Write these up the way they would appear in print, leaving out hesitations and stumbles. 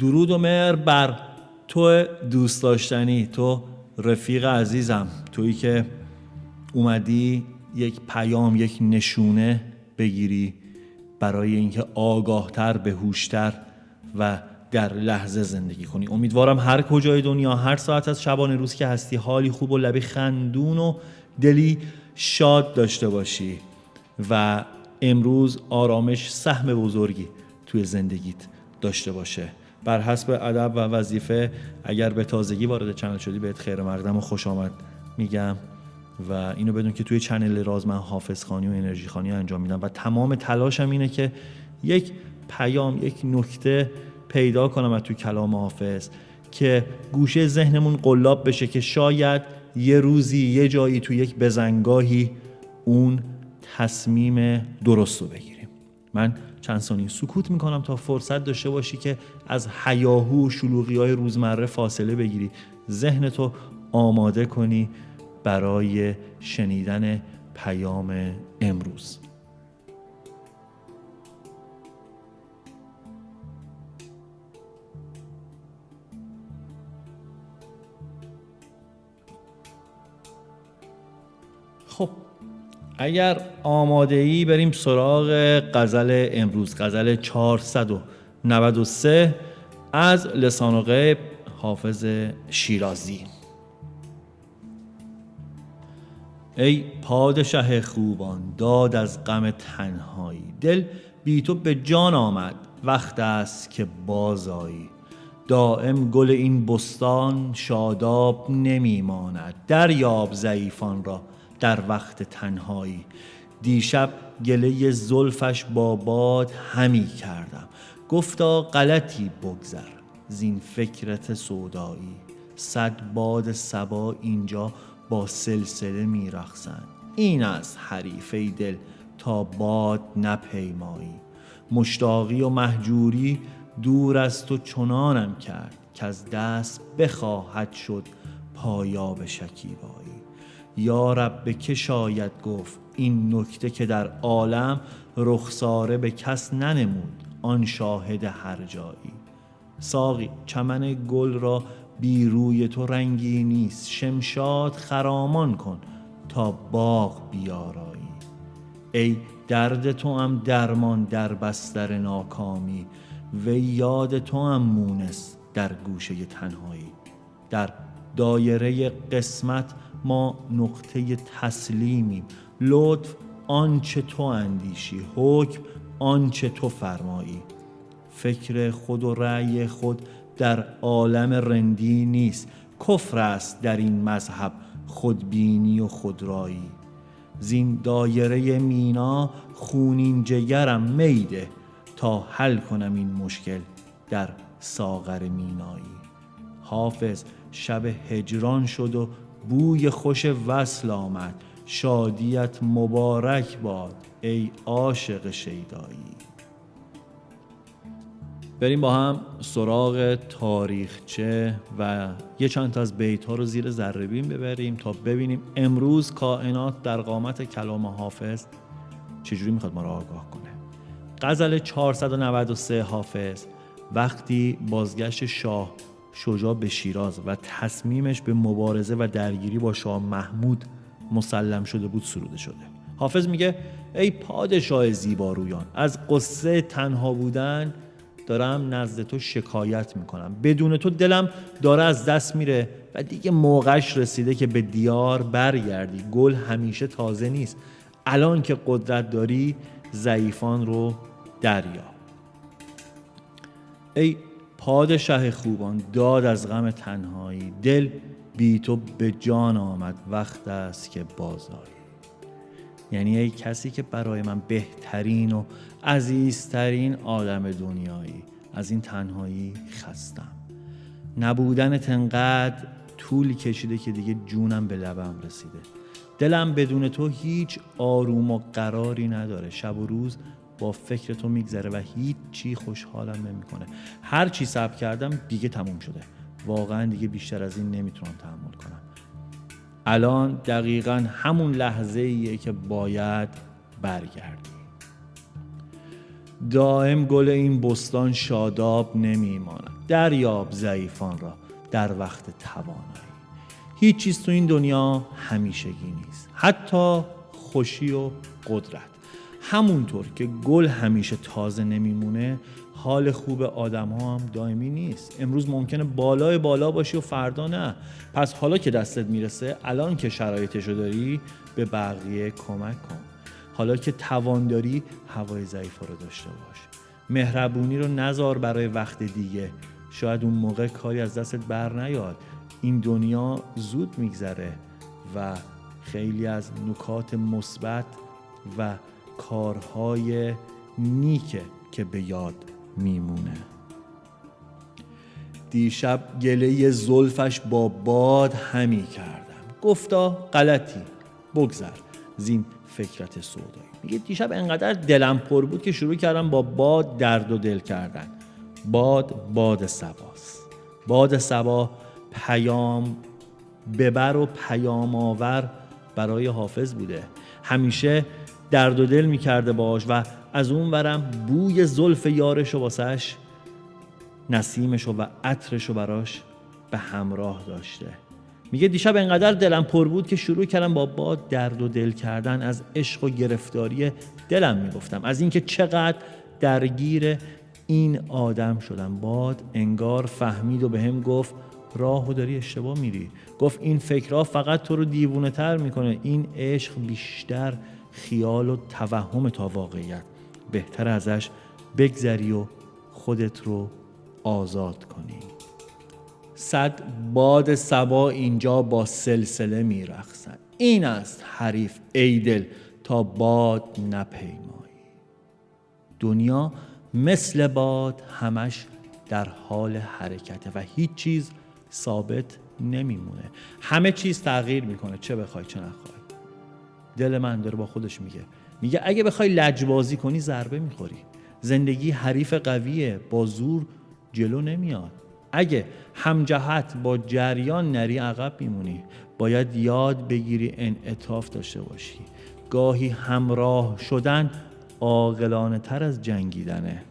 درود و مهر بر تو دوست داشتنی، تو رفیق عزیزم، تویی که اومدی یک پیام، یک نشونه بگیری برای اینکه آگاهتر، بهوشتر و در لحظه زندگی کنی. امیدوارم هر کجای دنیا، هر ساعت از شبانه روز که هستی، حالی خوب و لبی خندون و دلی شاد داشته باشی و امروز آرامش سهم بزرگی توی زندگیت داشته باشه. بر حسب ادب و وظیفه اگر به تازگی وارد چنل شدی بهت خیر مقدم و خوش آمد میگم و اینو بدون که توی چنل راز من حافظ خانی و انرژی خانی انجام میدم و تمام تلاشم اینه که یک پیام، یک نکته پیدا کنم از توی کلام حافظ که گوشه ذهنمون قلاب بشه که شاید یه روزی یه جایی توی یک بزنگاهی اون تصمیم درست رو بگیریم. من چند ثانیه سکوت میکنم تا فرصت داشته باشی که از هیاهو و شلوغی‌های روزمره فاصله بگیری، ذهنتو آماده کنی برای شنیدن پیام امروز. خب اگر آماده ای بریم سراغ غزل امروز، غزل 493 از لسان و غیب حافظ شیرازی. ای پادشه خوبان داد از غم تنهایی، دل بی تو به جان آمد وقت است که بازایی. دائم گل این بستان شاداب نمی ماند، دریاب ضعیفان را در وقت تنهایی. دیشب گله زلفش با باد همی کردم، گفتا غلطی بگذر زین فکرت سودایی. صد باد صبا اینجا با سلسله می رقصند، این از حریفه دل تا باد نپیمایی. مشتاقی و مهجوری دور از تو چنانم کرد که از دست بخواهد شد پایاب شکیبایی. یا رب به که شاید گفت این نکته که در عالم رخساره به کس ننمود آن شاهد هر جایی. ساقی چمن گل را بی روی تو رنگی نیست، شمشاد خرامان کن تا باغ بیارایی. ای درد تو هم درمان در بستر ناکامی، و یاد تو هم مونس در گوشه تنهایی. در دایره قسمت ما نقطه تسلیمیم، لطف آنچه تو اندیشی، حکم آنچه تو فرمایی. فکر خود و رأی خود در عالم رندی نیست، کفر است در این مذهب خودبینی و خودرایی. زین دایره مینا خونین جگرم میده تا حل کنم این مشکل در ساغر مینایی. حافظ شب هجران شد و بوی خوش وصل آمد، شادیت مبارک باد ای عاشق شیدایی. بریم با هم سراغ تاریخچه و یه چند تا از بیت‌ها رو زیر ذره‌بین ببریم تا ببینیم امروز کائنات در قامت کلام حافظ چجوری میخواد ما رو آگاه کنه. غزل 493 حافظ وقتی بازگشت شاه شجاع به شیراز و تصمیمش به مبارزه و درگیری با شاه محمود مسلم شده بود سروده شده. حافظ میگه ای پادشاه زیبارویان، از قصه تنها بودن دارم نزد تو شکایت میکنم، بدون تو دلم داره از دست میره و دیگه موقعش رسیده که به دیار برگردی. گل همیشه تازه نیست، الان که قدرت داری ضعیفان رو دریا. ای پادشه خوبان داد از غم تنهایی، دل بی تو به جان آمد وقت است که بازایی. یعنی ای کسی که برای من بهترین و عزیزترین آدم دنیایی، از این تنهایی خستم. نبودنت انقدر طول کشیده که دیگه جونم به لبم رسیده. دلم بدون تو هیچ آروم و قراری نداره، شب و روز با فکر تو میگذره و هیچ چی خوشحالم نمیکنه. هر چی صبر کردم دیگه تموم شده، واقعا دیگه بیشتر از این نمیتونم تحمل کنم. الان دقیقاً همون لحظه ایه که باید برگردی. دائم گل این بستان شاداب نمیماند، دریاب ضعیفان را در وقت توانایی. هیچ چیز تو این دنیا همیشگی نیست، حتی خوشی و قدرت. همونطور که گل همیشه تازه نمیمونه، حال خوب آدم ها هم دائمی نیست. امروز ممکنه بالای بالا باشی و فردا نه. پس حالا که دستت میرسه، الان که شرایطشو داری، به بقیه کمک کن. حالا که توان داری، هوای ضعیفا رو داشته باش. مهربونی رو نذار برای وقت دیگه، شاید اون موقع کاری از دستت بر نیاد. این دنیا زود میگذره و خیلی از نکات مثبت و کارهای نیکه که به یاد میمونه. دیشب گله زلفش با باد همی کردم، گفتا غلطی بگذر زین فکرت سودایی. میگه دیشب انقدر دلم پر بود که شروع کردم با باد درد و دل کردن. باد صباست. باد صبا پیام ببر و پیام آور برای حافظ بوده. همیشه درد و دل میکرده باش و از اون ورم بوی زلف یارشو واسش، نسیمشو و عطرشو براش به همراه داشته. میگه دیشب انقدر دلم پر بود که شروع کردم با باد درد و دل کردن. از عشق و گرفتاری دلم میگفتم، از اینکه چقدر درگیر این آدم شدم. باد انگار فهمید و بهم گفت راهو داری اشتباه میری. گفت این فکرها فقط تو رو دیوونه تر میکنه. این عشق بیشتر خیال و توهم تا واقعیت. بهتر ازش بگذری و خودت رو آزاد کنی. 100 باد صبا اینجا با سلسله میرقصن. این است حریف ای دل تا باد نپیمایی. دنیا مثل باد همش در حال حرکته و هیچ چیز ثابت نمیمونه. همه چیز تغییر میکنه، چه بخوای چه نخوای. دل من داره با خودش میگه اگه بخوای لجبازی کنی ضربه میخوری. زندگی حریف قویه، با زور جلو نمیاد. اگه همجهت با جریان نری عقب میمونی. باید یاد بگیری انعطاف داشته باشی. گاهی همراه شدن عاقلانه تر از جنگیدنه.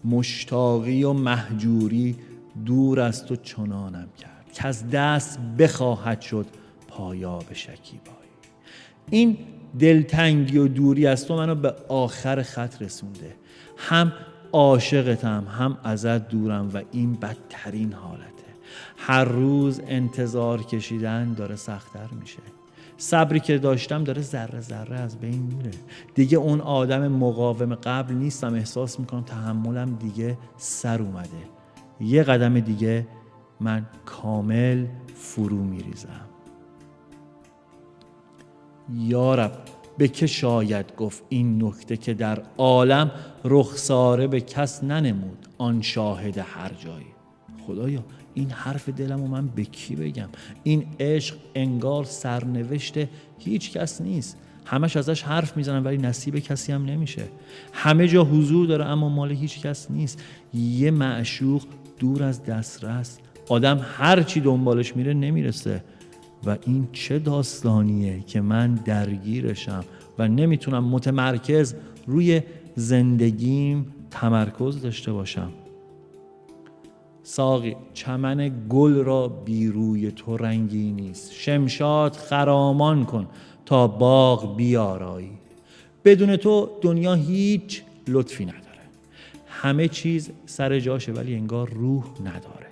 مشتاقی و مهجوری دور از تو چنانم کرد که از دست بخواهد شد پایاب شکیبایی. این دلتنگی و دوری از تو منو به آخر خط رسونده. هم عاشقتم هم ازت دورم و این بدترین حالته. هر روز انتظار کشیدن داره سخت‌تر میشه. صبری که داشتم داره ذره ذره از بین میره. دیگه اون آدم مقاوم قبل نیستم. احساس میکنم تحملم دیگه سر اومده. یه قدم دیگه من کامل فرو میریزم. یارب به که شاید گفت این نکته که در عالم رخساره به کس ننمود آن شاهد هر جایی. خدایا این حرف دلمو من به کی بگم؟ این عشق انگار سرنوشت هیچ کس نیست. همش ازش حرف میزنن ولی نصیب کسی هم نمیشه. همه جا حضور داره اما مال هیچ کس نیست. یه معشوق دور از دسترس. آدم هر چی دنبالش میره نمیرسه. و این چه داستانیه که من درگیرشم و نمیتونم متمرکز روی زندگیم تمرکز داشته باشم. ساقی چمن گل را بی روی تو رنگی نیست. شمشاد خرامان کن تا باغ بیارایی. بدون تو دنیا هیچ لطفی نداره. همه چیز سر جاشه ولی انگار روح نداره.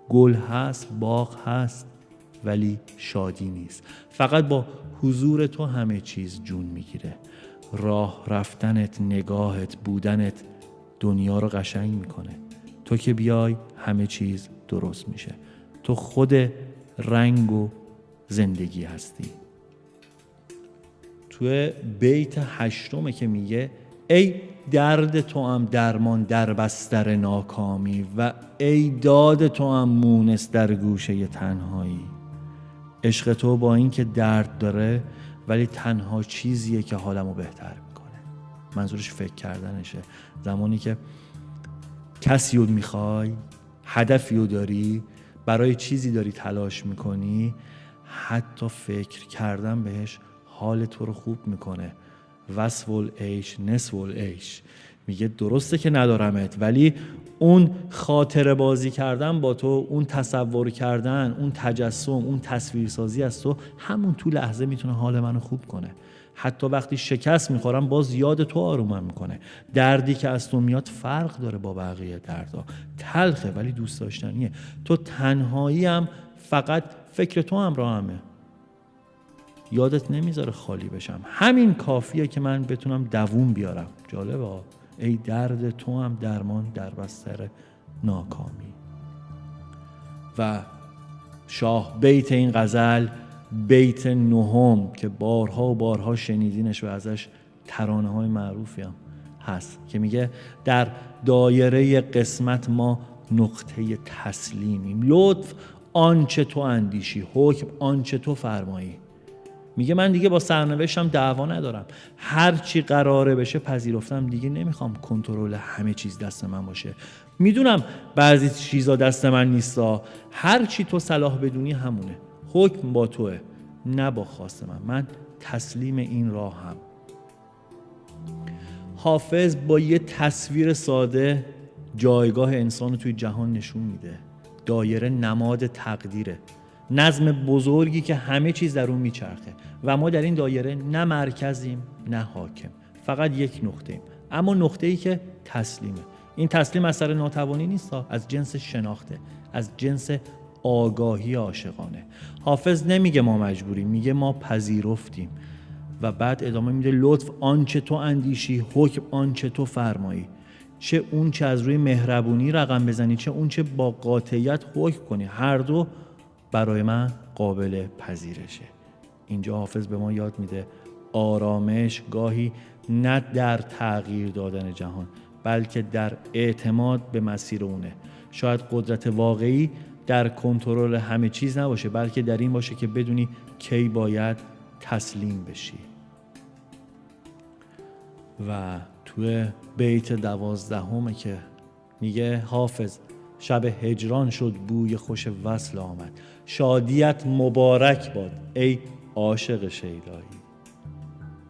گل هست، باغ هست ولی شادی نیست. فقط با حضور تو همه چیز جون میگیره. راه رفتنت، نگاهت، بودنت دنیا رو قشنگ میکنه. تو که بیای همه چیز درست میشه. تو خود رنگ و زندگی هستی. تو بیت 8 که میگه ای درد تو هم درمان در بستر ناکامی و ای داد تو هم مونس در گوشه تنهایی. عشق تو با این که درد داره ولی تنها چیزیه که حالمو بهتر میکنه. منظورش فکر کردنشه. زمانی که کسی رو میخوای، هدفی رو داری، برای چیزی داری تلاش میکنی، حتی فکر کردن بهش حال تو رو خوب میکنه. وصف العیش نصف العیش. میگه درسته که ندارمت، ولی اون خاطره بازی کردن با تو، اون تصور کردن، اون تجسم، اون تصویرسازی از تو، همون تو لحظه میتونه حال منو خوب کنه. حتی وقتی شکست میخورم باز یاد تو آرومم میکنه. دردی که از تو میاد فرق داره با بقیه دردا، تلخه ولی دوست داشتنیه. تو تنهایی هم فقط فکر تو همراهمه، یادت نمیذاره خالی بشم. همین کافیه که من بتونم دووم بیارم. جالبه ها. ای درد تو هم درمان در بستر ناکامی. و شاه بیت این غزل بیت 9 که بارها و بارها شنیدینش و ازش ترانه های معروفی هم هست که میگه در دایره قسمت ما نقطه تسلیمیم، لطف آنچه تو اندیشی، حکم آنچه تو فرمایی. میگه من دیگه با سرنوشتم دعوا ندارم، هر چی قراره بشه پذیرفتم، دیگه نمیخوام کنترل همه چیز دست من باشه. میدونم بعضی چیزا دست من نیستا، هر چی تو صلاح بدونی همونه، حکم با توه نه با خواست من تسلیم این راهم. حافظ با یه تصویر ساده جایگاه انسان رو توی جهان نشون میده. دایره نماد تقدیره، نظم بزرگی که همه چیز در اون میچرخه و ما در این دایره نه مرکزیم نه حاکم، فقط یک نقطه‌ایم، اما نقطه‌ای که تسلیمه. این تسلیم از سر ناتوانی نیست، از جنس شناخته، از جنس آگاهی عاشقانه. حافظ نمیگه ما مجبوریم، میگه ما پذیرفتیم و بعد ادامه میده لطف آنچه تو اندیشی، حکم آنچه تو فرمایی. چه اون چه از روی مهربونی رقم بزنی، چه اون چه با قاطعیت حکم کنی، هر دو برای من قابل پذیرشه. اینجا حافظ به ما یاد میده آرامش گاهی نه در تغییر دادن جهان بلکه در اعتماد به مسیر اونه. شاید قدرت واقعی در کنترل همه چیز نباشه، بلکه در این باشه که بدونی کی باید تسلیم بشی. و توی بیت 12 که میگه حافظ شب هجران شد بوی خوش وصل آمد، شادیت مبارک باد ای عاشق شیدایی.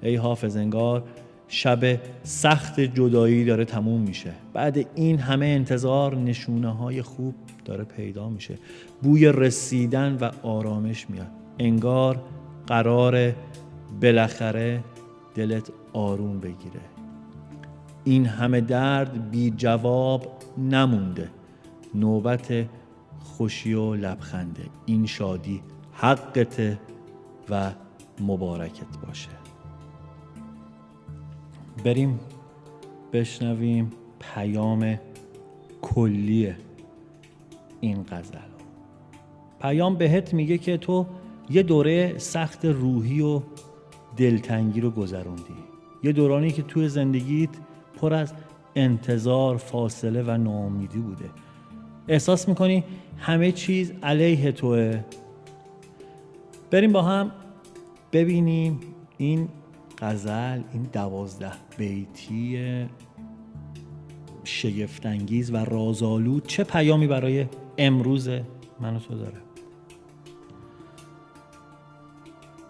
ای حافظ انگار شب سخت جدایی داره تموم میشه، بعد این همه انتظار نشونه های خوب داره پیدا میشه، بوی رسیدن و آرامش میاد، انگار قراره بالاخره دلت آروم بگیره. این همه درد بی جواب نمونده، نوبت خوشی و لبخنده، این شادی حقته و مبارکت باشه. بریم بشنویم پیام کلی این غزل. پیام بهت میگه که تو یه دوره سخت روحی و دلتنگی رو گذروندی، یه دورانی که توی زندگیت پر از انتظار، فاصله و ناامیدی بوده. احساس میکنی همه چیز علیه توه. بریم با هم ببینیم این غزل، این 12 بیتی شگفت‌انگیز و رازآلود چه پیامی برای امروز من و تو داره.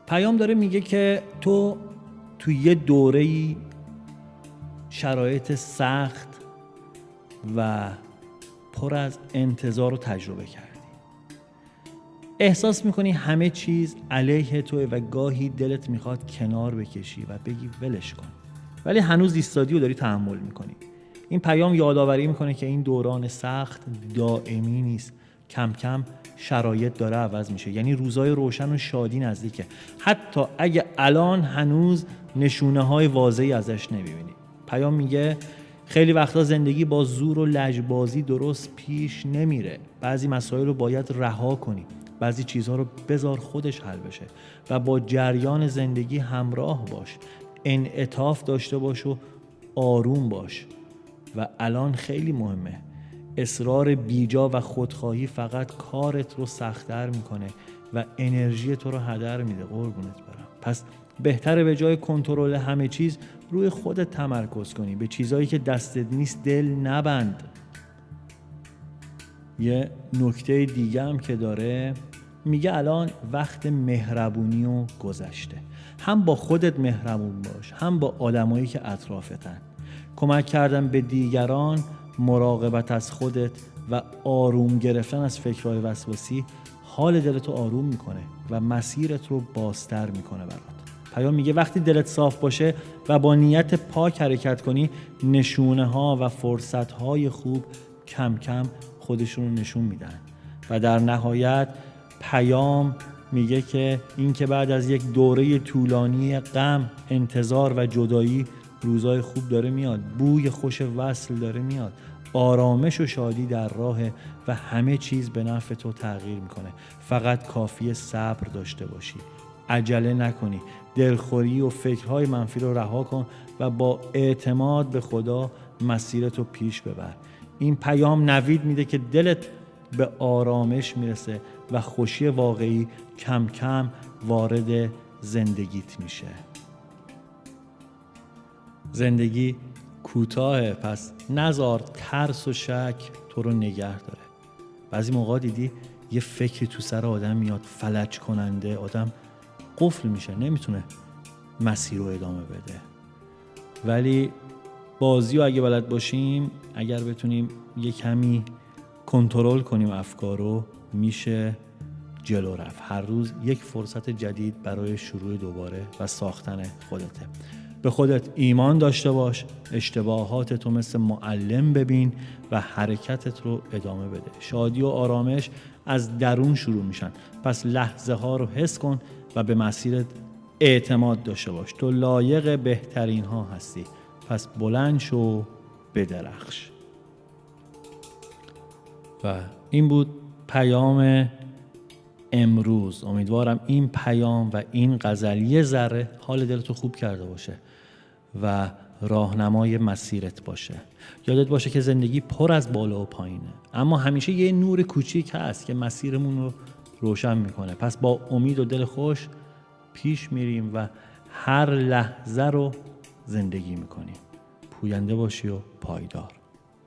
پیام داره میگه که تو یه دوره‌ای شرایط سخت و پر از انتظار رو تجربه کردی. احساس میکنی همه چیز علیه توه و گاهی دلت میخواد کنار بکشی و بگی ولش کن، ولی هنوز ایستادی و داری تحمل میکنی. این پیام یادآوری میکنه که این دوران سخت دائمی نیست، کم کم شرایط داره عوض میشه، یعنی روزای روشن و شادی نزدیکه، حتی اگه الان هنوز نشونه های واضحی ازش نمیبینی. پیام میگه خیلی وقتا زندگی با زور و لجبازی درست پیش نمیره، بعضی مسائل رو باید رها کنی، بعضی چیزها رو بذار خودش حل بشه و با جریان زندگی همراه باش، انعطاف داشته باش و آروم باش. و الان خیلی مهمه، اصرار بیجا و خودخواهی فقط کارت رو سخت‌تر میکنه و انرژی تو رو هدر میده. قربونت برم. پس بهتره به جای کنترل همه چیز روی خودت تمرکز کنی، به چیزایی که دستت نیست دل نبند. یه نکته دیگه هم که داره میگه الان وقت مهربونی و گذشته، هم با خودت مهربون باش هم با آدمایی که اطرافتن. کمک کردن به دیگران، مراقبت از خودت و آروم گرفتن از فکرهای وسواسی حال دلتو آروم میکنه و مسیرت رو بازتر میکنه برات. پیام میگه وقتی دلت صاف باشه و با نیت پاک حرکت کنی، نشونه ها و فرصت های خوب کم کم خودشون رو نشون میدن. و در نهایت پیام میگه که این که بعد از یک دوره طولانی غم، انتظار و جدایی، روزای خوب داره میاد، بوی خوش وصل داره میاد، آرامش و شادی در راهه و همه چیز به نفع تو تغییر میکنه. فقط کافیه صبر داشته باشی، عجله نکنی، دلخوری و فکرهای منفی رو رها کن و با اعتماد به خدا مسیرتو پیش ببر. این پیام نوید میده که دلت به آرامش میرسه و خوشی واقعی کم کم وارد زندگیت میشه. زندگی کوتاهه، پس نذار ترس و شک تو رو نگه داره. بعضی موقع دیدی یه فکری تو سر آدم میاد فلج کننده، آدم قفل میشه، نمیتونه مسیر رو ادامه بده. ولی بازی رو اگه بلد باشیم، اگر بتونیم یه کمی کنترل کنیم افکار رو، میشه جلو رفت. هر روز یک فرصت جدید برای شروع دوباره و ساختن خودته. به خودت ایمان داشته باش، اشتباهاتت رو مثل معلم ببین و حرکتت رو ادامه بده. شادی و آرامش از درون شروع میشن، پس لحظه ها رو حس کن و به مسیرت اعتماد داشته باش. تو لایق بهترین ها هستی، پس بلند شو بدرخش. و این بود پیام امروز. امیدوارم این پیام و این غزل یه ذره حال دلتو خوب کرده باشه و راهنمای مسیرت باشه. یادت باشه که زندگی پر از بالا و پایینه، اما همیشه یه نور کوچیک هست که مسیرمون رو روشن میکنه. پس با امید و دل خوش پیش میریم و هر لحظه رو زندگی میکنیم. پوینده باشی و پایدار.